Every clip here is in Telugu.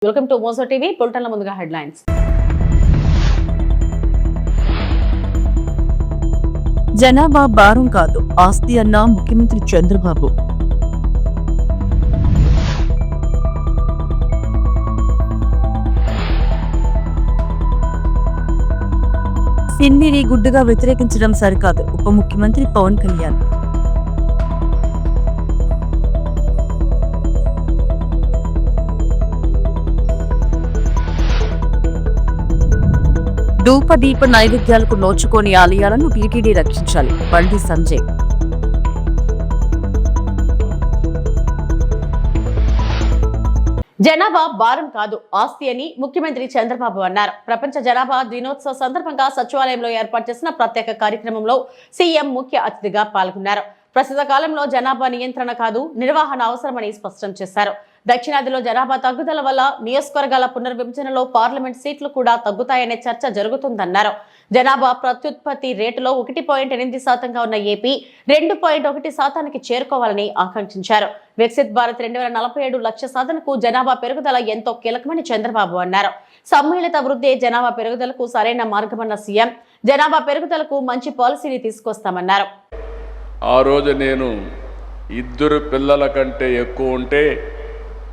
Welcome to Mojo TV. బులెటిన్ల ముందుగా హెడ్లైన్స్. జనాభా భారం కాదు, ఆస్తి అన్న ముఖ్యమంత్రి చంద్రబాబు. సిన్నిని గుడ్డుగా వ్యతిరేకించడం సరికాదు, ఉప ముఖ్యమంత్రి పవన్ కళ్యాణ్. ధూపదీప నైవేద్యాలకు నోచుకోని ఆలయాలను టీటీడీ రక్షించాలి, బండి సంజయ్. జనాభా భారం కాదు, ఆస్తి అని ముఖ్యమంత్రి చంద్రబాబు అన్నారు. ప్రపంచ జనాభా దినోత్సవ సందర్భంగా సచివాలయంలో ఏర్పాటు చేసిన ప్రత్యేక కార్యక్రమంలో సీఎం ముఖ్య అతిథిగా పాల్గొన్నారు. ప్రస్తుత కాలంలో జనాభా నియంత్రణ కాదు, నిర్వహణ అవసరమని స్పష్టం చేశారు. దక్షిణాదిలో జనాభా తగ్గుదల వల్ల నియోజకవర్గాల పునర్విభజనలో పార్లమెంట్ సీట్లు కూడా తగ్గుతాయనే చర్చ జరుగుతుందన్నారు. జనాభా ప్రత్యుత్పత్తి రేటులో 1.8% ఉన్న ఏపీ 2.1% చేరుకోవాలని ఆకాంక్షించారు. వికసిత్ భారత్ 2047 లక్ష్య సాధనకు జనాభా పెరుగుదల ఎంతో కీలకమని చంద్రబాబు అన్నారు. సమ్మిళిత వృద్ధి జనాభా పెరుగుదలకు సరైన మార్గమన్న సీఎం జనాభా పెరుగుదలకు మంచి పాలసీని తీసుకొస్తామన్నారు. ఆ రోజు నేను 2 పిల్లల కంటే ఎక్కువ ఉంటే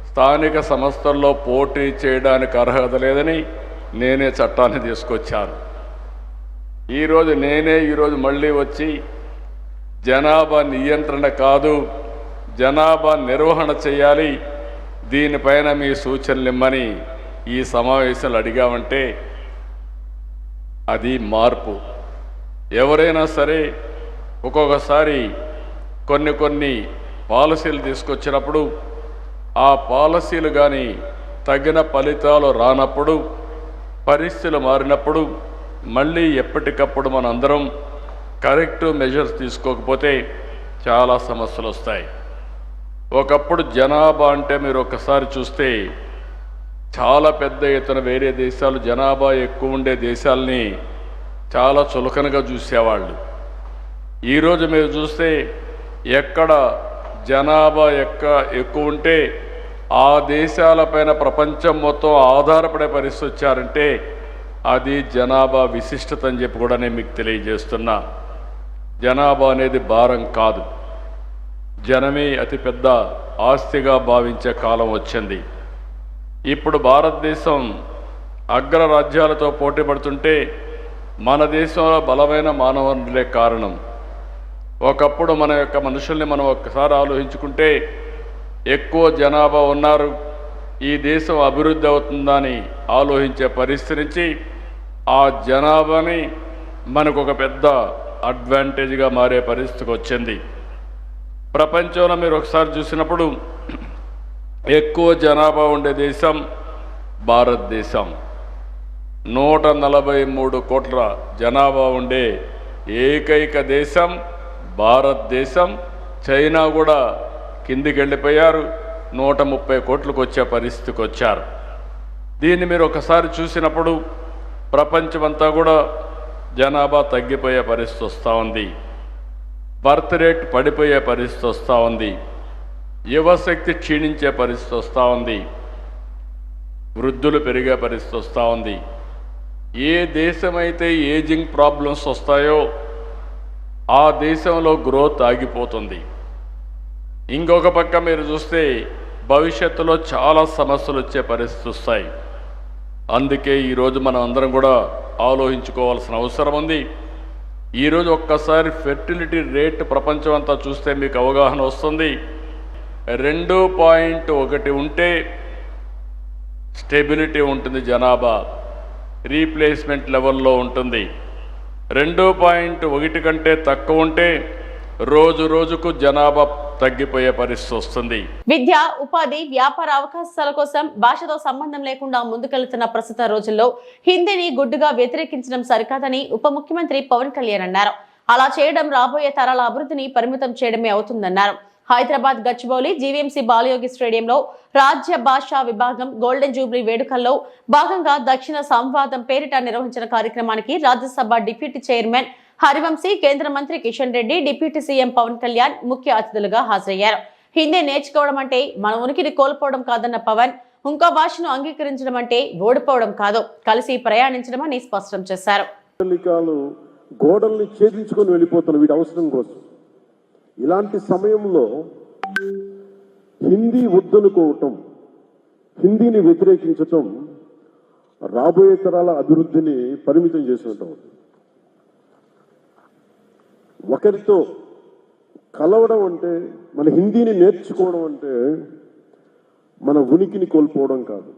స్థానిక సంస్థల్లో పోటీ చేయడానికి అర్హత లేదని నేనే చట్టాన్ని తీసుకొచ్చాను. ఈరోజు మళ్ళీ వచ్చి జనాభా నియంత్రణ కాదు, జనాభా నిర్వహణ చేయాలి, దీనిపైన మీ సూచనలు ఇమ్మని ఈ సమావేశాలు అడిగామంటే అది మార్పు. ఎవరైనా సరే ఒక్కొక్కసారి కొన్ని పాలసీలు తీసుకొచ్చినప్పుడు ఆ పాలసీలు కానీ తగిన ఫలితాలు రానప్పుడు, పరిస్థితులు మారినప్పుడు మళ్ళీ ఎప్పటికప్పుడు మనందరం కరెక్టివ్ మెజర్స్ తీసుకోకపోతే చాలా సమస్యలు వస్తాయి. ఒకప్పుడు జనాభా అంటే మీరు ఒకసారి చూస్తే చాలా పెద్ద ఎత్తున వేరే దేశాలు జనాభా ఎక్కువ ఉండే దేశాలని చాలా చులకనగా చూసేవాళ్ళు. ఈరోజు మీరు చూస్తే ఎక్కడ జనాభా ఎక్కువ ఉంటే ఆ దేశాలపైన ప్రపంచం మొత్తం ఆధారపడే పరిస్థితి వచ్చారంటే అది జనాభా విశిష్టత అని చెప్పి కూడా నేను మీకు తెలియజేస్తున్నా. జనాభా అనేది భారం కాదు, జనమే అతిపెద్ద ఆస్తిగా భావించే కాలం వచ్చింది. ఇప్పుడు భారతదేశం అగ్రరాజ్యాలతో పోటీ పడుతుంటే మన దేశంలో బలమైన మానవ వనరులే కారణం. ఒకప్పుడు మన యొక్క మనుషుల్ని మనం ఒక్కసారి ఆలోచించుకుంటే ఎక్కువ జనాభా ఉన్నారు, ఈ దేశం అభివృద్ధి అవుతుందని ఆలోచించే పరిస్థితి నుంచి ఆ జనాభాని మనకు ఒక పెద్ద అడ్వాంటేజ్గా మారే పరిస్థితికి వచ్చింది. ప్రపంచంలో మీరు ఒకసారి చూసినప్పుడు ఎక్కువ జనాభా ఉండే దేశం భారతదేశం. 143 కోట్ల జనాభా ఉండే ఏకైక దేశం భారతదేశం. చైనా కూడా కిందికి వెళ్ళిపోయారు, 130 కోట్లకు వచ్చే పరిస్థితికి వచ్చారు. దీన్ని మీరు ఒకసారి చూసినప్పుడు ప్రపంచమంతా కూడా జనాభా తగ్గిపోయే పరిస్థితి వస్తూ ఉంది, బర్త్ రేట్ పడిపోయే పరిస్థితి వస్తూ ఉంది, యువశక్తి క్షీణించే పరిస్థితి వస్తూ ఉంది, వృద్ధులు పెరిగే పరిస్థితి వస్తూ ఉంది. ఏ దేశమైతే ఏజింగ్ ప్రాబ్లమ్స్ వస్తాయో ఆ దేశంలో గ్రోత్ ఆగిపోతుంది. ఇంకొక పక్క మీరు చూస్తే భవిష్యత్తులో చాలా సమస్యలు వచ్చే పరిస్థితి వస్తాయి. అందుకే ఈరోజు మనం అందరం కూడా ఆలోచించుకోవాల్సిన అవసరం ఉంది. ఈరోజు ఒక్కసారి ఫెర్టిలిటీ రేట్ ప్రపంచం అంతా చూస్తే మీకు అవగాహన వస్తుంది. 2.1 ఉంటే స్టెబిలిటీ ఉంటుంది, జనాభా రీప్లేస్మెంట్ లెవెల్లో ఉంటుంది. 2.1 కంటే తక్కువ ఉంటే రోజు రోజుకు జనాభా తగ్గిపోయే పరిస్థితి వస్తుంది. విద్య, ఉపాధి, వ్యాపార అవకాశాల కోసం భాషతో సంబంధం లేకుండా ముందుకెళ్తున్న ప్రస్తుత రోజుల్లో హిందీని గుడ్డుగా వ్యతిరేకించడం సరికాదని ఉప ముఖ్యమంత్రి పవన్ కళ్యాణ్ అన్నారు. అలా చేయడం రాబోయే తరాల అభివృద్ధిని పరిమితం చేయడమే అవుతుందన్నారు. హైదరాబాద్ గచ్చిబౌలి జీవీఎంసీ బాలయోగి స్టేడియంలో రాజ్య భాషా విభాగం గోల్డెన్ జూబ్లీ వేడుకల్లో భాగంగా దక్షిణ సంవాదం పేరిట నిర్వహించిన కార్యక్రమానికి రాజ్యసభ డిప్యూటీ చైర్మన్ హరివంశీ, కేంద్ర మంత్రి కిషన్ రెడ్డి, డిప్యూటీ సీఎం పవన్ కళ్యాణ్ ముఖ్య అతిథులుగా హాజరయ్యారు. హిందీ నేర్చుకోవడం అంటే మన ఉనికిని కోల్పోవడం కాదన్న పవన్, ఇంకో భాషను అంగీకరించడం అంటే ఓడిపోవడం కాదు, కలిసి ప్రయాణించడం అని స్పష్టం చేశారు. గోడల్ని ఛేదించుకొని వెళ్ళిపోతున్న వీటి అవసరం కోసం ఇలాంటి సమయంలో హిందీ వద్దనుకోవటం, హిందీని వ్యతిరేకించటం రాబోయే తరాల అభివృద్ధిని పరిమితం చేసినట్టు. ఒకరితో కలవడం అంటే, మన హిందీని నేర్చుకోవడం అంటే మన ఉనికిని కోల్పోవడం కాదు,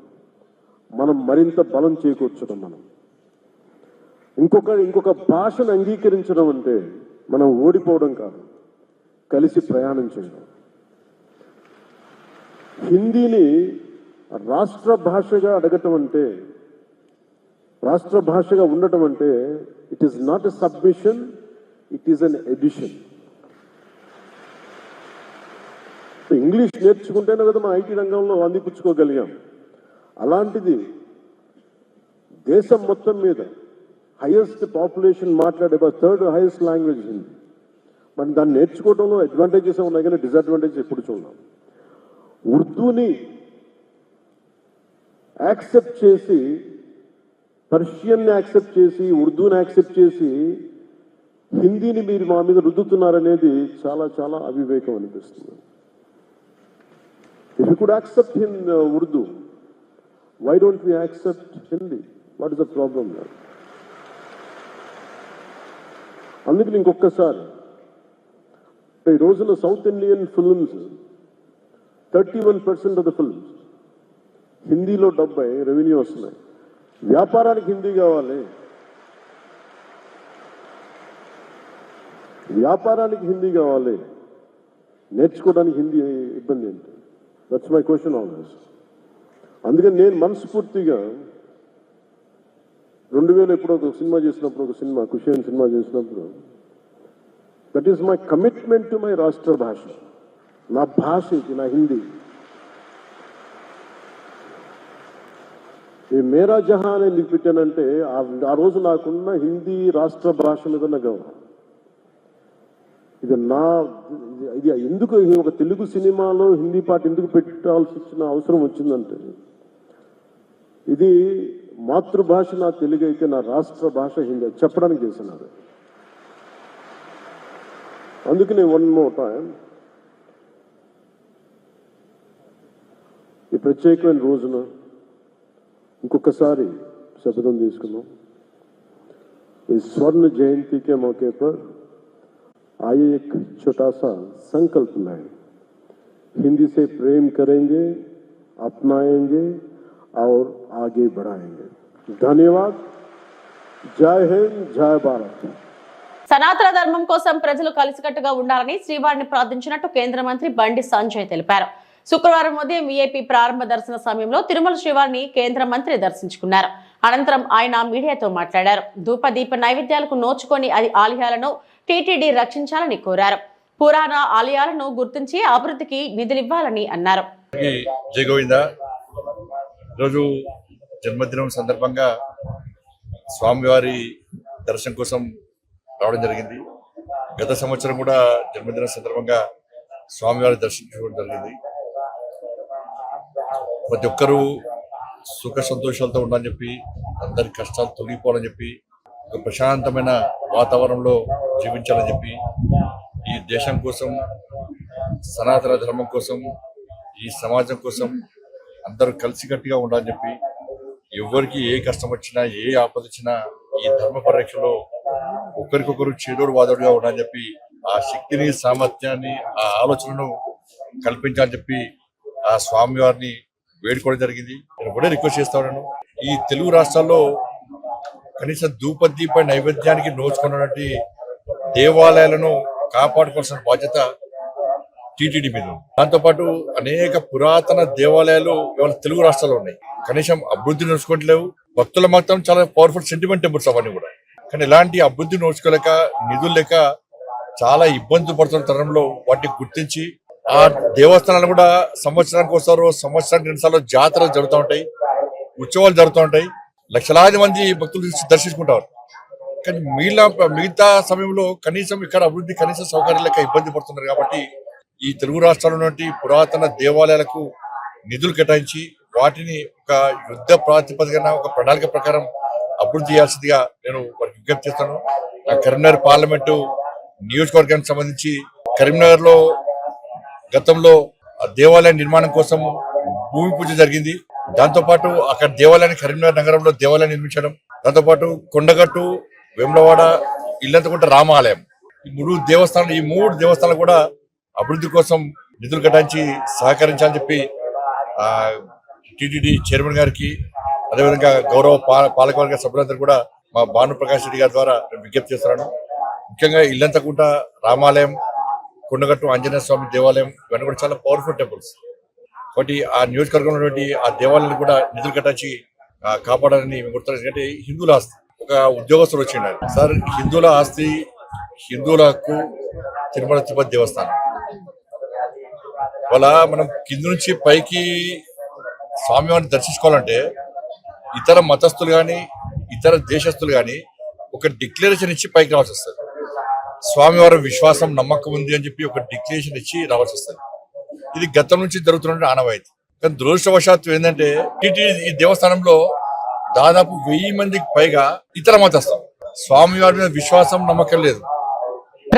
మనం మరింత బలం చేకూర్చడం. మనం ఇంకొక భాషను అంగీకరించడం అంటే మనం ఓడిపోవడం కాదు, కలిసి ప్రయాణం చేయడం. హిందీని రాష్ట్ర భాషగా అడగటం అంటే, రాష్ట్ర భాషగా ఉండటం అంటే it is not a submission, it is an addition. English నేర్చుకుంటేనే కదా మనం ఐటీ రంగంలో అందిపుచ్చుకోగలిగాం. అలాంటిది దేశం మొత్తం మీద హైయెస్ట్ పాపులేషన్ మాట్లాడే థర్డ్ హైయెస్ట్ లాంగ్వేజ్ హిందీ. మనం దాన్ని నేర్చుకోవడంలో అడ్వాంటేజెస్ ఉన్నాయి కానీ డిసడ్వాంటేజెస్ ఎప్పుడు చూడాలి. ఉర్దూని యాక్సెప్ట్ చేసి, పర్షియన్ని యాక్సెప్ట్ చేసి, ఉర్దూని యాక్సెప్ట్ చేసి హిందీని మీరు మా మీద రుద్దుతున్నారనేది చాలా చాలా అవివేకం అనిపిస్తుంది. If you could accept Urdu, why don't we accept Hindi? What is the problem there? అందుకని ఇంకొకసారి ఈ రోజున south Indian films 31% of the films హిందీలో 70 రెవెన్యూ వస్తున్నాయి. వ్యాపారానికి హిందీ కావాలి, వ్యాపారానికి హిందీ కావాలి, నేర్చుకోవడానికి హిందీ ఇబ్బంది ఏంటి? That's my question always. అందుకని నేను మనస్ఫూర్తిగా 2000 ఎప్పుడో ఒక సినిమా చేసినప్పుడు, ఒక సినిమా కుషేన్ సినిమా చేసినప్పుడు, that is my commitment to my రాష్ట్ర భాష. నా భాష ఇది, నా హిందీ. ఈ మేరా జహాన్ ఎందుకు పెట్టానంటే ఆ రోజు నాకున్న హిందీ రాష్ట్ర భాష మీద నా గౌరవం. ఇది ఎందుకు ఒక తెలుగు సినిమాలో హిందీ పాట ఎందుకు పెట్టాల్సి వచ్చిన అవసరం వచ్చిందంటే, ఇది మాతృభాష నా తెలుగు అయితే నా రాష్ట్ర భాష హిందీ చెప్పడానికి చేసినారు. అందుకనే వన్ మోర్ టైం ఈ ప్రత్యేకమైన రోజున ఇంకొకసారి శపథం తీసుకున్నాం. ఈ స్వర్ణ జయంతికే మौके पर आइए एक छोटा सा संकल्प लाएं, हिंदी से प्रेम करेंगे, अपनाएंगे और आगे बढ़ाएंगे. धन्यवाद. जय हिंद, जय भारत. సనాతన ధర్మం కోసం ప్రజలు కలిసికట్టుగా ఉండాలని శ్రీవారిని ప్రార్థించినట్టు కేంద్ర మంత్రి బండి సంజయ్ తెలిపారు. శుక్రవారం ఉదయం వీఐపీ ప్రారంభ దర్శన సమయంలో తిరుమల శ్రీవారిని కేంద్ర మంత్రి దర్శించుకున్నారు. అనంతరం ఆయన మీడియాతో మాట్లాడారు. ధూపదీప నైవేద్యాలకు నోచుకొని ఆలయాలను టీటీడీ రక్షించాలని కోరారు. పురాణ ఆలయాలను గుర్తించి అభివృద్ధికి నిధులివ్వాలని అన్నారు. జై గోవింద. ఈరోజు జన్మదినం సందర్భంగా స్వామివారి దర్శనం కోసం రావడం జరిగింది. గత సంవత్సరం కూడా జన్మదినం సందర్భంగా స్వామివారి దర్శించుకోవడం జరిగింది. ప్రతి ఒక్కరూ సుఖ సంతోషాలతో ఉండాలని చెప్పి, అందరి కష్టాలు తొలగిపోవాలని చెప్పి, ఒక ప్రశాంతమైన వాతావరణంలో జీవించాలని చెప్పి, ఈ దేశం కోసం, సనాతన ధర్మం కోసం, ఈ సమాజం కోసం అందరూ కలిసికట్టుగా ఉండాలని చెప్పి, ఎవరికి ఏ కష్టం వచ్చినా, ఏ ఆపద వచ్చినా ఈ ధర్మ పరిరక్షలో ఒకరికొకరు చేదోడు వాదోడుగా ఉండాలని చెప్పి, ఆ శక్తిని, సామర్థ్యాన్ని, ఆ ఆలోచనను కల్పించాలని చెప్పి ఆ స్వామివారిని వేడుకోవడం జరిగింది. నేను కూడా రిక్వెస్ట్ చేస్తా ఉన్నాను, ఈ తెలుగు రాష్ట్రాల్లో కనీసం ధూపదీప నైవేద్యానికి నోచుకున్నటువంటి దేవాలయాలను కాపాడుకోవాల్సిన బాధ్యత టీటీడీ మీద. దాంతోపాటు అనేక పురాతన దేవాలయాలు ఇవాళ తెలుగు రాష్ట్రాల్లో ఉన్నాయి. కనీసం అభివృద్ధి నోచుకోవట్లేవు. భక్తుల మాత్రం చాలా పవర్ఫుల్ సెంటిమెంట్ టెంపుల్స్ అవన్నీ కూడా. కానీ ఇలాంటి అభివృద్ధి నోచుకోలేక, నిధులు లేక చాలా ఇబ్బంది పడుతున్న తరంలో వాటిని గుర్తించి ఆ దేవస్థానాలు కూడా సంవత్సరానికి ఒకసారి, సంవత్సరానికి 2 సార్లు జాతరలు జరుగుతూ ఉంటాయి, ఉత్సవాలు జరుగుతూ ఉంటాయి. లక్షలాది మంది భక్తులు దర్శించుకుంటారు. కానీ మిగతా సమయంలో కనీసం ఇక్కడ అభివృద్ధి, కనీస సౌకర్యాలు లేక ఇబ్బంది పడుతున్నారు. కాబట్టి ఈ తెలుగు రాష్ట్రాల్లో ఉన్నటువంటి పురాతన దేవాలయాలకు నిధులు కేటాయించి వాటిని ఒక యుద్ధ ప్రాతిపదికన ఒక ప్రణాళిక ప్రకారం అభివృద్ధి చేయాల్సిందిగా నేను వారికి విజ్ఞప్తి చేస్తాను. కరీంనగర్ పార్లమెంటు నియోజకవర్గానికి సంబంధించి కరీంనగర్ లో గతంలో దేవాలయ నిర్మాణం కోసం భూమి పూజ జరిగింది. దాంతోపాటు అక్కడ దేవాలయాన్ని కరీంనగర్ నగరంలో దేవాలయం నిర్మించడం, దాంతోపాటు కొండగట్టు, వేములవాడ, ఇల్లంతకుంట రామాలయం, ఈ మూడు దేవస్థానాలు కూడా అభివృద్ధి కోసం నిధులు కేటాయించి సహకరించాలని చెప్పి టీటీడీ చైర్మన్ గారికి, అదేవిధంగా గౌరవ పాలకవర్గ సభ్యులందరూ కూడా మా భానుప్రకాష్ రెడ్డి గారి ద్వారా నేను విజ్ఞప్తి చేస్తున్నాను. ముఖ్యంగా ఇల్లంతకుంట రామాలయం, కొండగట్టు ఆంజనేయ స్వామి దేవాలయం ఇవన్నీ కూడా చాలా పవర్ఫుల్ టెంపుల్స్. కాబట్టి ఆ నియోజకవర్గంలో ఉన్నటువంటి ఆ దేవాలయాన్ని కూడా నిధులు కట్టించి కాపాడాలని మేము గుర్తు. ఎందుకంటే హిందువుల ఆస్తి. ఒక ఉద్యోగస్తులు వచ్చిండారు, సార్ హిందువుల ఆస్తి, హిందువుల హక్కు తిరుమల తిరుపతి దేవస్థానం. వాళ్ళ మనం కింద నుంచి పైకి స్వామివారిని దర్శించుకోవాలంటే ఇతర మతస్థులు కానీ ఇతర దేశస్తులు కానీ ఒక డిక్లరేషన్ ఇచ్చి పైకి రావాల్సి వస్తుంది. స్వామివారి విశ్వాసం నమ్మకం ఉంది అని చెప్పి ఒక డిక్లరేషన్ ఇచ్చి రావాల్సి వస్తుంది. ఇది గతం నుంచి జరుగుతున్న ఆనవాయితీ. కానీ దురదృష్టవశాత్తు ఏంటంటే ఈ దేవస్థానంలో దాదాపు 1000 మందికి పైగా ఇతర మతస్థులు. స్వామివారి మీద విశ్వాసం నమ్మకం లేదు.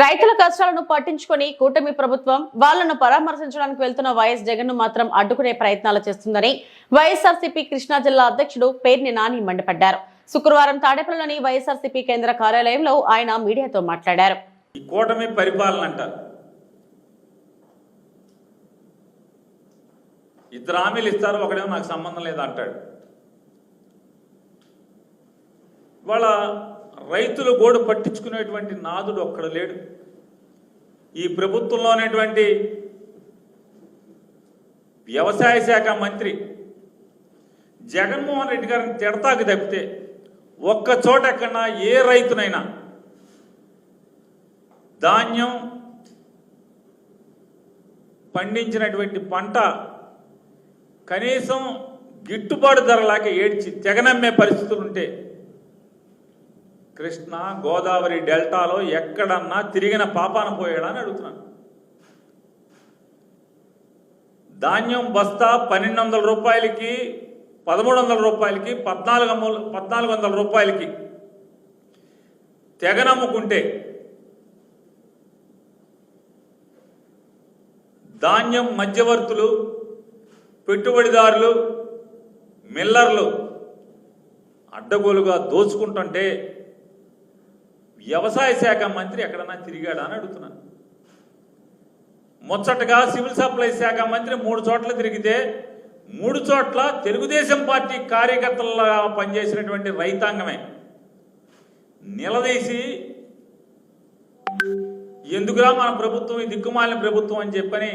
రైతుల కష్టాలను పట్టించుకొని కూటమి ప్రభుత్వం వాళ్లను పరామర్శించడానికి వెళ్తున్న వైఎస్ జగన్ ను మాత్రం అడ్డుకునే ప్రయత్నాలు చేస్తుందని వైఎస్ఆర్సీపీ కృష్ణా జిల్లా అధ్యక్షుడు పేర్ని నాని మండిపడ్డారు. శుక్రవారం తాడేపల్లిలోని వైఎస్ఆర్సీపీ కేంద్ర కార్యాలయంలో ఆయన మీడియాతో మాట్లాడారు. ఈ కూటమి పరిపాలన అంటారు. ఇద్దరు హామీలు ఇస్తారు, ఒకడేమో నాకు సంబంధం లేదు అంటాడు. వాళ్ళ రైతులు గోడు పట్టించుకునేటువంటి నాదుడు ఒక్కడ లేడు. ఈ ప్రభుత్వంలో ఉన్నటువంటి వ్యవసాయ శాఖ మంత్రి జగన్మోహన్ రెడ్డి గారిని తిడతాకు తప్పితే ఒక్క చోట ఎక్కడన్నా ఏ రైతునైనా ధాన్యం పండించినటువంటి పంట కనీసం గిట్టుబాటు ధరలాగా ఏడ్చి తెగనమ్మే పరిస్థితులు ఉంటే కృష్ణా గోదావరి డెల్టాలో ఎక్కడన్నా తిరిగిన పాపాన పోయాడా అని అడుగుతున్నాను. ధాన్యం బస్తా 1200 రూపాయలకి, 1300 రూపాయలకి, 1400 రూపాయలకి తెగనమ్ముకుంటే ధాన్యం మధ్యవర్తులు, పెట్టుబడిదారులు, మిల్లర్లు అడ్డగోలుగా దోచుకుంటుంటే వ్యవసాయ శాఖ మంత్రి ఎక్కడన్నా తిరిగాడా అని అడుగుతున్నాను. ముచ్చటగా సివిల్ సప్లైస్ శాఖ మంత్రి 3 చోట్ల తిరిగితే 3 చోట్ల తెలుగుదేశం పార్టీ కార్యకర్తలుగా పనిచేసినటువంటి రైతాంగమే నిలదీసి ఎందుకురా మన ప్రభుత్వం ఈ దిక్కుమాలిన ప్రభుత్వం అని చెప్పని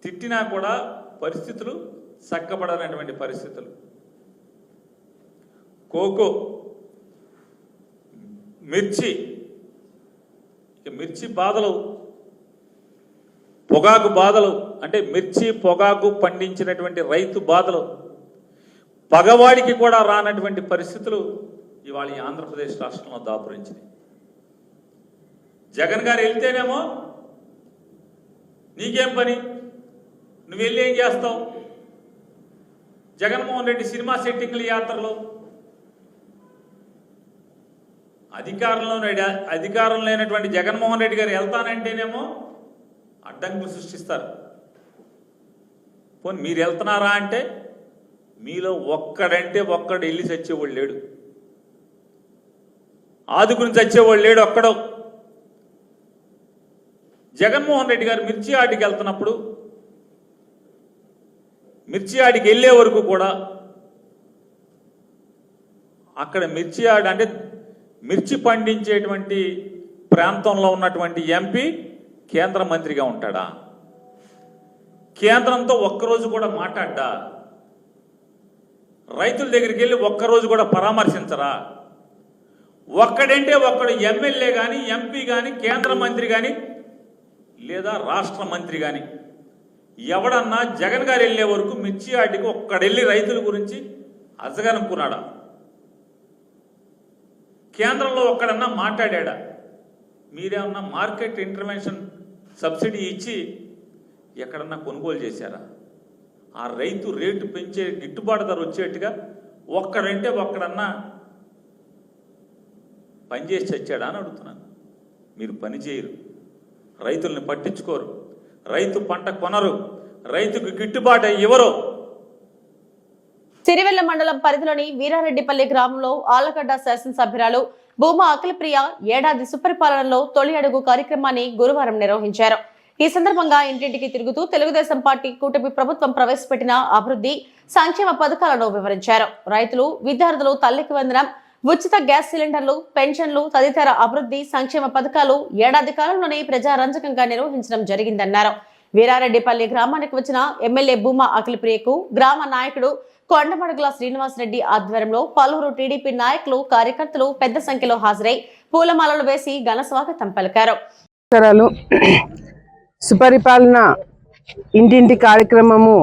తిట్టినా కూడా పరిస్థితులు చక్కబడనటువంటి పరిస్థితులు. కోకో, మిర్చి బాధలు, పొగాకు బాధలు, అంటే మిర్చి పొగాకు పండించినటువంటి రైతు బాధలు పగవాడికి కూడా రానటువంటి పరిస్థితులు ఇవాళ ఈ ఆంధ్రప్రదేశ్ రాష్ట్రంలో దాపురించింది. జగన్ గారు వెళ్తేనేమో నీకేం పని, నువ్వు వెళ్ళి ఏం చేస్తావు? జగన్మోహన్ రెడ్డి సినిమా సెట్టింగ్ల యాత్రలో అధికారం లేనటువంటి జగన్మోహన్ రెడ్డి గారు వెళ్తానంటేనేమో అడ్డంకులు సృష్టిస్తారు. పోనీ మీరు వెళ్తున్నారా అంటే మీలో ఒక్కడు వెళ్ళి చచ్చేవాళ్ళు లేడు, ఆదుకుని చచ్చేవాళ్ళు లేడు ఒక్కడో. జగన్మోహన్ రెడ్డి గారు మిర్చి ఆటికి వెళ్తున్నప్పుడు, మిర్చి ఆటికి వెళ్ళే వరకు కూడా అక్కడ మిర్చి ఆడి అంటే మిర్చి పండించేటువంటి ప్రాంతంలో ఉన్నటువంటి ఎంపీ కేంద్ర మంత్రిగా ఉంటాడా? కేంద్రంతో ఒక్కరోజు కూడా మాట్లాడ్డా? రైతుల దగ్గరికి వెళ్ళి ఒక్కరోజు కూడా పరామర్శించరా? ఒక్కడంటే ఒక్కడు ఎమ్మెల్యే కానీ, ఎంపీ కానీ, కేంద్ర మంత్రి కానీ, లేదా రాష్ట్ర మంత్రి కానీ ఎవడన్నా జగన్ గారు వెళ్ళే వరకు మిర్చి ఆటికి ఒక్కడెళ్ళి రైతుల గురించి అజగనుకున్నాడా? కేంద్రంలో ఒక్కడన్నా మాట్లాడా? మీరేమన్నా మార్కెట్ ఇంటర్వెన్షన్ సబ్సిడీ ఇచ్చి ఎక్కడన్నా కొనుగోలు చేశారా? ఆ రైతు రేటు పెంచే గిట్టుబాటు ధర వచ్చేట్టుగా ఒక్కడంటే ఒక్కడన్నా పనిచేసి చచ్చాడా అని అడుగుతున్నాను. మీరు పని చేయరు, రైతుల్ని పట్టించుకోరు, రైతు పంట కొనరు, రైతుకు గిట్టుబాటు ఇవ్వరు. సిరివెల్ల మండలం పరిధిలోని వీరారెడ్డిపల్లి గ్రామంలో ఆలగడ్డ శాసనసభ్యురాలు భూమా అఖిలప్రియ ఏడాది సుపరిపాలనలో తొలి అడుగు కార్యక్రమాన్ని గురువారం నిర్వహించారు. ఈ సందర్భంగా ఇంటింటికి తిరుగుతూ తెలుగుదేశం పార్టీ కూటమి ప్రభుత్వం ప్రవేశపెట్టిన అభివృద్ధి సంక్షేమ పథకాలను వివరించారు. రైతులు, విద్యార్థులు తల్లికి వందనం, ఉచిత గ్యాస్ సిలిండర్లు, పెన్షన్లు తదితర అభివృద్ధి సంక్షేమ పథకాలు ఏడాది కాలంలోనే ప్రజారంజకంగా నిర్వహించడం జరిగిందన్నారు. వీరారెడ్డిపల్లి గ్రామానికి వచ్చిన ఎమ్మెల్యే భూమా అఖిలప్రియకు గ్రామ నాయకుడు కొండమడుగుల శ్రీనివాసరెడ్డి ఆధ్వర్యంలో పలువురు టీడీపీ నాయకులు, కార్యకర్తలు పెద్ద సంఖ్యలో హాజరై పూలమాలలు వేసి ఘన స్వాగతం పలికారు. సుపరిపాలన ఇంటింటి కార్యక్రమము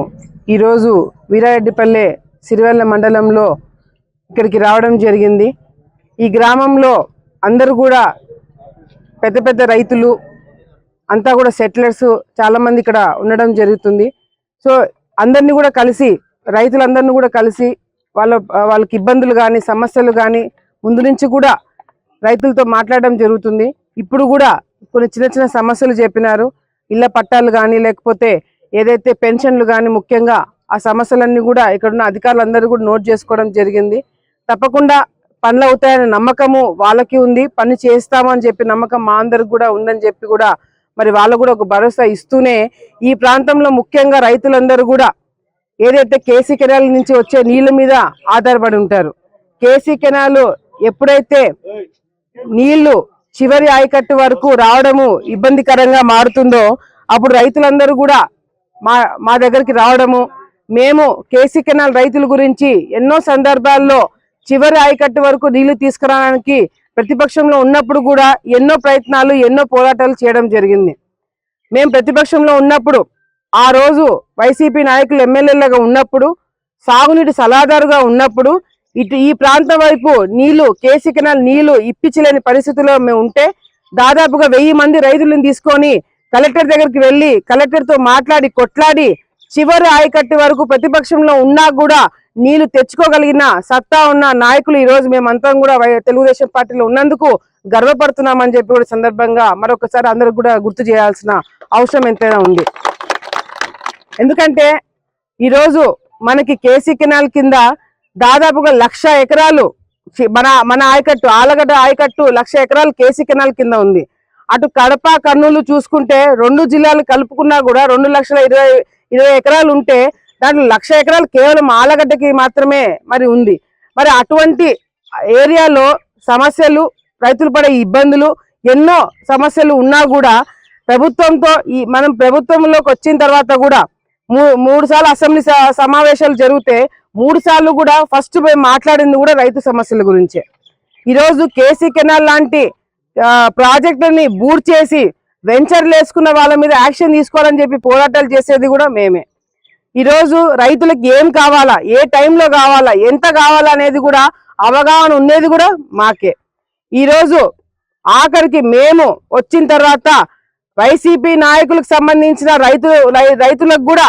ఈరోజు వీరారెడ్డిపల్లె సిరివెల్ల మండలంలో ఇక్కడికి రావడం జరిగింది. ఈ గ్రామంలో అందరూ కూడా పెద్ద పెద్ద రైతులు అంతా కూడా సెటిలర్స్ చాలా మంది ఇక్కడ ఉండడం జరుగుతుంది. సో అందరినీ కూడా కలిసి, రైతులందరినీ కూడా కలిసి వాళ్ళకి ఇబ్బందులు కానీ సమస్యలు కానీ ముందు నుంచి కూడా రైతులతో మాట్లాడడం జరుగుతుంది. ఇప్పుడు కూడా కొన్ని చిన్న చిన్న సమస్యలు చెప్పినారు. ఇళ్ల పట్టాలు కానీ లేకపోతే ఏదైతే పెన్షన్లు కానీ, ముఖ్యంగా ఆ సమస్యలన్నీ కూడా ఇక్కడున్న అధికారులందరూ కూడా నోట్ చేసుకోవడం జరిగింది. తప్పకుండా పనులు అవుతాయనే నమ్మకము వాళ్ళకి ఉంది, పని చేస్తామని చెప్పి నమ్మకం మా అందరికి కూడా ఉందని చెప్పి కూడా మరి వాళ్ళు కూడా ఒక భరోసా ఇస్తూనే ఈ ప్రాంతంలో ముఖ్యంగా రైతులందరూ కూడా ఏదైతే కేసీ కెనాల్ నుంచి వచ్చే నీళ్ళ మీద ఆధారపడి ఉంటారు. కేసీ కెనాల్ ఎప్పుడైతే నీళ్లు చివరి ఆయకట్టు వరకు రావడము ఇబ్బందికరంగా మారుతుందో అప్పుడు రైతులందరూ కూడా మా దగ్గరికి రావడము, మేము కేసీ కెనాల్ రైతుల గురించి ఎన్నో సందర్భాల్లో చివరి ఆయకట్టు వరకు నీళ్లు తీసుకురావడానికి ప్రతిపక్షంలో ఉన్నప్పుడు కూడా ఎన్నో ప్రయత్నాలు, ఎన్నో పోరాటాలు చేయడం జరిగింది. మేము ప్రతిపక్షంలో ఉన్నప్పుడు, ఆ రోజు వైసీపీ నాయకులు ఎమ్మెల్యేలుగా ఉన్నప్పుడు, సాగునీటి సలహాదారుగా ఉన్నప్పుడు ఈ ప్రాంతం వైపు నీళ్లు, కేసీ కెనాల్ నీళ్లు ఇప్పించలేని పరిస్థితుల్లో మేము ఉంటే దాదాపుగా 1000 మంది రైతులను తీసుకొని కలెక్టర్ దగ్గరికి వెళ్ళి కలెక్టర్తో మాట్లాడి కొట్లాడి చివరి ఆయకట్టు వరకు ప్రతిపక్షంలో ఉన్నా కూడా నీళ్లు తెచ్చుకోగలిగిన సత్తా ఉన్న నాయకులు ఈ రోజు మేమంతా కూడా తెలుగుదేశం పార్టీలో ఉన్నందుకు గర్వపడుతున్నామని చెప్పి కూడా సందర్భంగా మరొకసారి అందరికి కూడా గుర్తు చేయాల్సిన అవసరం ఎంతైనా ఉంది. ఎందుకంటే ఈరోజు మనకి కేసీ కెనాల్ కింద దాదాపుగా 1,00,000 ఎకరాలు మన ఆయకట్టు, ఆలగడ్డ ఆయకట్టు 1,00,000 ఎకరాలు కేసీ కెనాల్ కింద ఉంది. అటు కడప, కర్నూలు చూసుకుంటే 2 జిల్లాలు కలుపుకున్నా కూడా 2,20,000 ఎకరాలు ఉంటే దాంట్లో 1,00,000 ఎకరాలు కేవలం ఆలగడ్డకి మాత్రమే మరి ఉంది. మరి అటువంటి ఏరియాలో సమస్యలు, రైతులు పడే ఇబ్బందులు, ఎన్నో సమస్యలు ఉన్నా కూడా ప్రభుత్వంతో మనం ప్రభుత్వంలోకి వచ్చిన తర్వాత కూడా 3 సార్లు అసెంబ్లీ సమావేశాలు జరిగితే 3 సార్లు కూడా ఫస్ట్ పోయి మాట్లాడింది కూడా రైతు సమస్యల గురించే. ఈరోజు కేసీ కెనాల్ లాంటి ప్రాజెక్టుని బూర్ చేసి వెంచర్లు వేసుకున్న వాళ్ళ మీద యాక్షన్ తీసుకోవాలని చెప్పి పోరాటాలు చేసేది కూడా మేమే. ఈరోజు రైతులకు ఏం కావాలా, ఏ టైంలో కావాలా, ఎంత కావాలా అనేది కూడా అవగాహన ఉండేది కూడా మాకే. ఈరోజు ఆఖరికి మేము వచ్చిన తర్వాత వైసీపీ నాయకులకు సంబంధించిన రైతులకు కూడా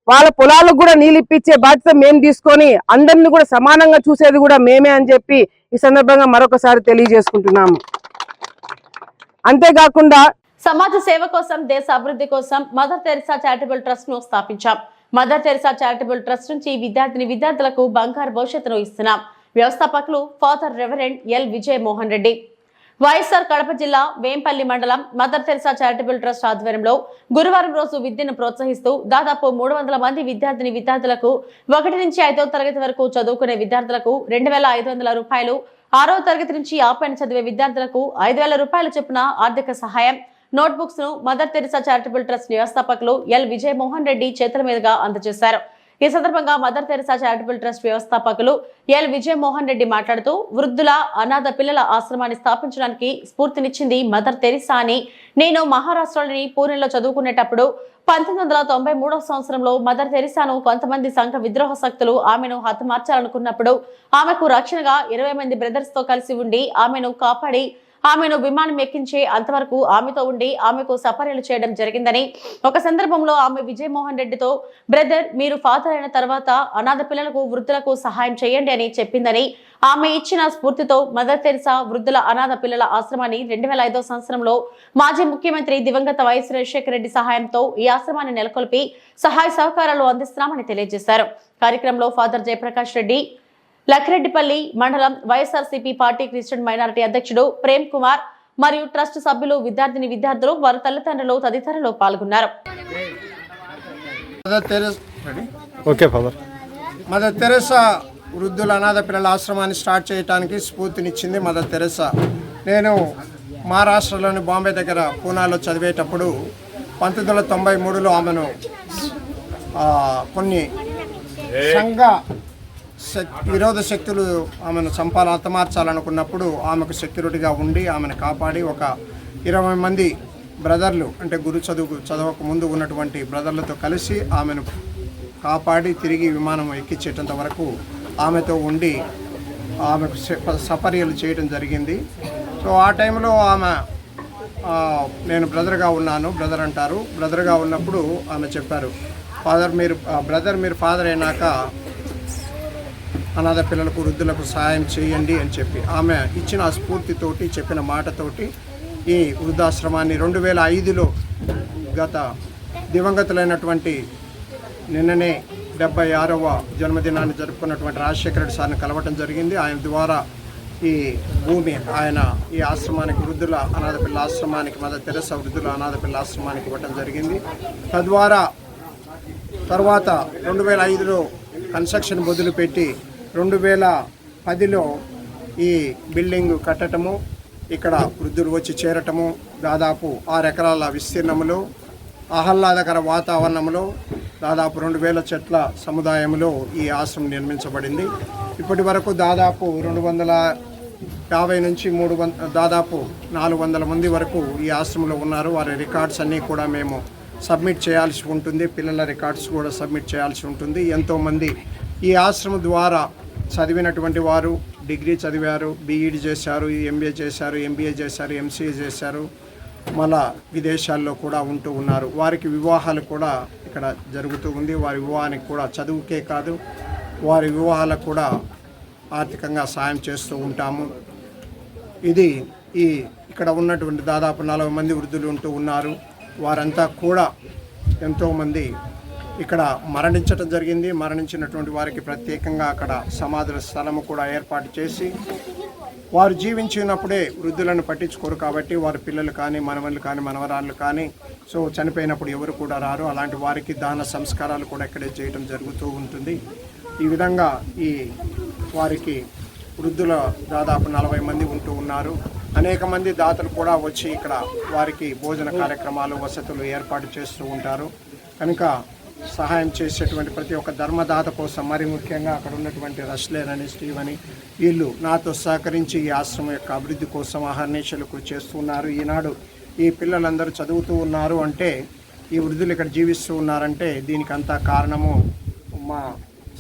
వాళ్ళ పొలాలకు కూడా నీళ్ళు ఇప్పించే బాధ్యత మేము తీసుకొని అందరిని కూడా సమానంగా చూసేది కూడా మేమే అని చెప్పి ఈ సందర్భంగా మరొకసారి తెలియజేసుకుంటున్నాము. అంతేకాకుండా సమాజ సేవ కోసం, దేశ అభివృద్ధి కోసం మదర్ తెరిసా చారిటబుల్ ట్రస్ట్ ను స్థాపించాం. మదర్ తెరిసా చారిటబుల్ ట్రస్ట్ నుంచి విద్యార్థులకు బంగారు భవిష్యత్తును ఇస్తున్నాం. వ్యవస్థాపకులు father reverend L Vijayamohan Reddy. YSR Kadapa జిల్లా వేంపల్లి మండలం మదర్ తెరిసా చారిటబుల్ ట్రస్ట్ ఆధ్వర్యంలో గురువారం రోజు విద్యను ప్రోత్సహిస్తూ దాదాపు 300 మంది విద్యార్థులకు 1 నుంచి 5వ తరగతి వరకు చదువుకునే విద్యార్థులకు 2,500 రూపాయలు, 6వ తరగతి నుంచి ఆపైన చదివే విద్యార్థులకు 5,000 రూపాయల చొప్పున ఆర్థిక సహాయం, నోట్బుక్స్ ను మదర్ తెరిసా చారిటబుల్ ట్రస్ట్ వ్యవస్థాపకులు ఎల్ విజయమోహన్ రెడ్డి చేతుల మీదుగా అందజేశారు. ఈ సందర్భంగా మదర్ తెరిసా చారిటబుల్ ట్రస్ట్ వ్యవస్థాపకులు ఎల్ విజయమోహన్ రెడ్డి మాట్లాడుతూ వృద్ధుల, అనాథ పిల్లల ఆశ్రమాన్ని స్థాపించడానికి స్ఫూర్తినిచ్చింది మదర్ తెరిసా అని, నేను మహారాష్ట్రలోని పూణేలో చదువుకునేటప్పుడు 1993వ సంవత్సరంలో మదర్ తెరిసాను కొంతమంది సంఘ విద్రోహ శక్తులు ఆమెను హతమార్చాలనుకున్నప్పుడు ఆమెకు రక్షణగా 20 మంది బ్రదర్స్ తో కలిసి ఉండి ఆమెను కాపాడి ఆమెను విమానం ఎక్కించే అంతవరకు ఆమెతో ఉండి ఆమెకు సపర్యలు చేయడం జరిగిందని, ఒక సందర్భంలో ఆమె విజయమోహన్ రెడ్డితో బ్రదర్ మీరు ఫాదర్ అయిన తర్వాత అనాథ పిల్లలకు వృద్ధులకు సహాయం చేయండి అని చెప్పిందని, ఆమె ఇచ్చిన స్ఫూర్తితో మదర్ తెరిసా వృద్ధుల అనాథ పిల్లల ఆశ్రమాన్ని 2005 సంవత్సరంలో మాజీ ముఖ్యమంత్రి దివంగత వైఎస్ రాజశేఖర రెడ్డి సహాయంతో ఈ ఆశ్రమాన్ని నెలకొల్పి సహాయ సహకారాలు అందిస్తున్నామని తెలియజేశారు. కార్యక్రమంలో ఫాదర్ జయప్రకాష్ రెడ్డి, లక్రెడ్డిపల్లి మండలం వైఎస్ఆర్సీపీ పార్టీ క్రిస్టియన్ మైనారిటీ అధ్యక్షుడు ప్రేమ్ కుమార్ మరియు ట్రస్ట్ సభ్యులు, విద్యార్థులు, వారి తల్లిదండ్రులు తదితరులు పాల్గొన్నారు. మదర్ తెరెసా వృద్ధుల అనాథ పిల్లల ఆశ్రమాన్ని స్టార్ట్ చేయడానికి స్ఫూర్తినిచ్చింది మదర్ తెరెసా. నేను మహారాష్ట్రలోని బాంబే దగ్గర పూనాలో చదివేటప్పుడు 1993లో ఆమెను కొన్ని సంఘ విరోధ శక్తులు ఆమెను హతమార్చాలనుకున్నప్పుడు ఆమెకు సెక్యూరిటీగా ఉండి ఆమెను కాపాడి ఒక 20 మంది బ్రదర్లు, అంటే చదవక ముందు ఉన్నటువంటి బ్రదర్లతో కలిసి ఆమెను కాపాడి తిరిగి విమానం ఎక్కించేటంత వరకు ఆమెతో ఉండి ఆమెకు సపర్యలు చేయడం జరిగింది. సో ఆ టైంలో ఆమె నేను బ్రదర్గా ఉన్నాను, బ్రదర్గా ఉన్నప్పుడు ఆమె చెప్పారు, బ్రదర్ మీరు ఫాదర్ అయినాక అనాథ పిల్లలకు వృద్ధులకు సహాయం చేయండి అని చెప్పి ఆమె ఇచ్చిన స్ఫూర్తితోటి చెప్పిన మాటతోటి ఈ వృద్ధాశ్రమాన్ని 2005లో గత దివంగతులైనటువంటి నిన్ననే 76వ జన్మదినాన్ని జరుపుకున్నటువంటి రాజశేఖర రెడ్డి సార్ని కలవటం జరిగింది. ఆయన ద్వారా ఈ భూమి ఆయన ఈ ఆశ్రమానికి వృద్ధుల అనాథ పిల్లల ఆశ్రమానికి మదర్ తెరెసా వృద్ధుల అనాథ పిల్లల ఆశ్రమానికి ఇవ్వటం జరిగింది. తద్వారా తర్వాత 2005లో కన్స్ట్రక్షన్ మొదలుపెట్టి 2010లో ఈ బిల్డింగ్ కట్టడము, ఇక్కడ వృద్ధులు వచ్చి చేరటము, దాదాపు 6 ఎకరాల విస్తీర్ణంలో ఆహ్లాదకర వాతావరణంలో దాదాపు 2000 చెట్ల సముదాయంలో ఈ ఆశ్రమం నిర్మించబడింది. ఇప్పటి వరకు దాదాపు 250 నుంచి 300 దాదాపు 400 మంది వరకు ఈ ఆశ్రమంలో ఉన్నారు. వారి రికార్డ్స్ అన్నీ కూడా మేము సబ్మిట్ చేయాల్సి ఉంటుంది, పిల్లల రికార్డ్స్ కూడా సబ్మిట్ చేయాల్సి ఉంటుంది. ఎంతోమంది ఈ ఆశ్రమం ద్వారా చదివినటువంటి వారు డిగ్రీ చదివారు, బీఈడి చేశారు, ఎంబీఏ చేశారు, ఎంబీఏ చేశారు, ఎంసీఏ చేశారు, మళ్ళా విదేశాల్లో కూడా ఉంటూ ఉన్నారు. వారికి వివాహాలు కూడా ఇక్కడ జరుగుతూ ఉంది. వారి వివాహానికి కూడా చదువుకే కాదు, వారి వివాహాలకు కూడా ఆర్థికంగా సాయం చేస్తూ ఉంటాము. ఇది ఇక్కడ ఉన్నటువంటి దాదాపు 40 మంది వృద్ధులు ఉంటూ ఉన్నారు. వారంతా కూడా ఎంతోమంది ఇక్కడ మరణించడం జరిగింది. మరణించినటువంటి వారికి ప్రత్యేకంగా అక్కడ సమాధుల స్థలము కూడా ఏర్పాటు చేసి, వారు జీవించినప్పుడే వృద్ధులను పట్టించుకోరు కాబట్టి వారి పిల్లలు కానీ మనవళ్ళు కానీ మనవరాళ్ళు కానీ సో చనిపోయినప్పుడు ఎవరు కూడా రారు. అలాంటి వారికి దాన సంస్కారాలు కూడా ఇక్కడే చేయడం జరుగుతూ ఉంటుంది. ఈ విధంగా వారికి వృద్ధుల దాదాపు 40 మంది ఉంటూ ఉన్నారు. అనేక మంది దాతలు కూడా వచ్చి ఇక్కడ వారికి భోజన కార్యక్రమాలు, వసతులు ఏర్పాటు చేస్తూ ఉంటారు. కనుక సహాయం చేసేటువంటి ప్రతి ఒక్క ధర్మదాత కోసం, మరి ముఖ్యంగా అక్కడ ఉన్నటువంటి రష్లేన్ అని, స్టీవ్ అని, వీళ్ళు నాతో సహకరించి ఈ ఆశ్రమం యొక్క అభివృద్ధి కోసం అహర్నిశలు కృషి చేస్తున్నారు. ఈనాడు ఈ పిల్లలందరూ చదువుతూ ఉన్నారు అంటే, ఈ వృద్ధులు ఇక్కడ జీవిస్తూ ఉన్నారంటే దీనికి అంతా కారణము మా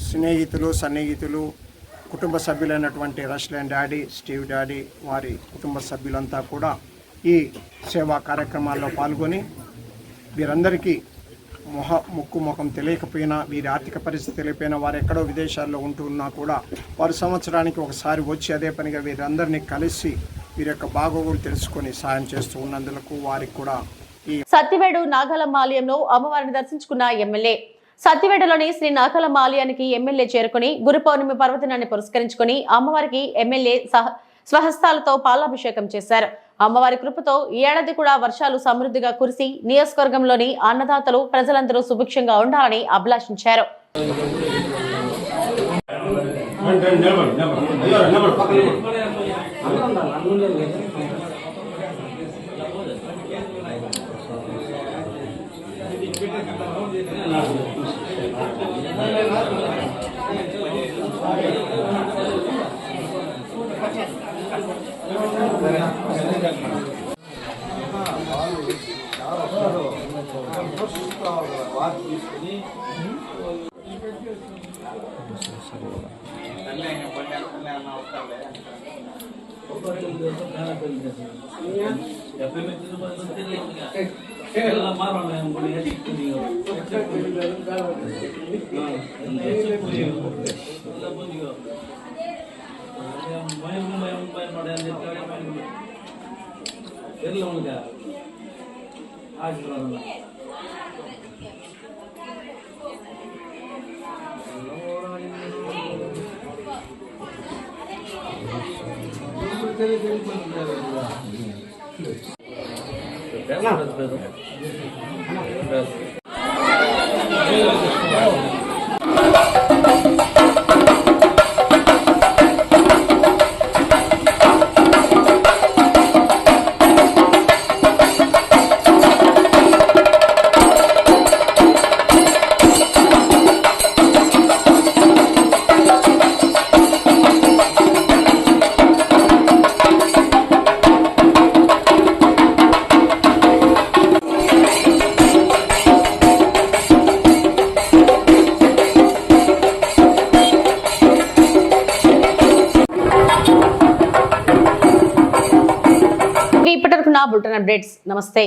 స్నేహితులు, సన్నిహితులు, కుటుంబ సభ్యులైనటువంటి రష్లేన్ డాడీ, స్టీవ్ డాడీ, వారి కుటుంబ సభ్యులంతా కూడా ఈ సేవా కార్యక్రమాల్లో పాల్గొని వీరందరికీ ముఖం తెలియకపోయినా, వీరి ఆర్థిక పరిస్థితి తెలియకపోయినా, వారు ఎక్కడో విదేశాల్లో ఉంటూ ఉన్నా కూడా వారు సంవత్సరానికి ఒకసారి వచ్చి అదే పనిగా వీరందరినీ కలిసి వీరి యొక్క బాగోగులు తెలుసుకొని సాయం చేస్తూ ఉన్నందుకు వారికి కూడా సత్తివేడు నాగలమ్మ ఆలయంలో అమ్మవారిని దర్శించుకున్న ఎమ్మెల్యే. సత్తివేడులోని శ్రీ నాగలమ్మ ఆలయానికి ఎమ్మెల్యే చేరుకుని గురు పౌర్ణమి పర్వదినాన్ని పురస్కరించుకుని అమ్మవారికి ఎమ్మెల్యే స్వహస్తాలతో పాలాభిషేకం చేశారు. అమ్మవారి కృపతో ఈ ఏడాది కూడా వర్షాలు సమృద్ధిగా కురిసి నియోజకవర్గంలోని అన్నదాతలు ప్రజలందరూ సుభిక్షంగా ఉండాలని అభిలాషించారు. ఇప్పటివరకు నా బులెటిన్ అప్డేట్స్. నమస్తే.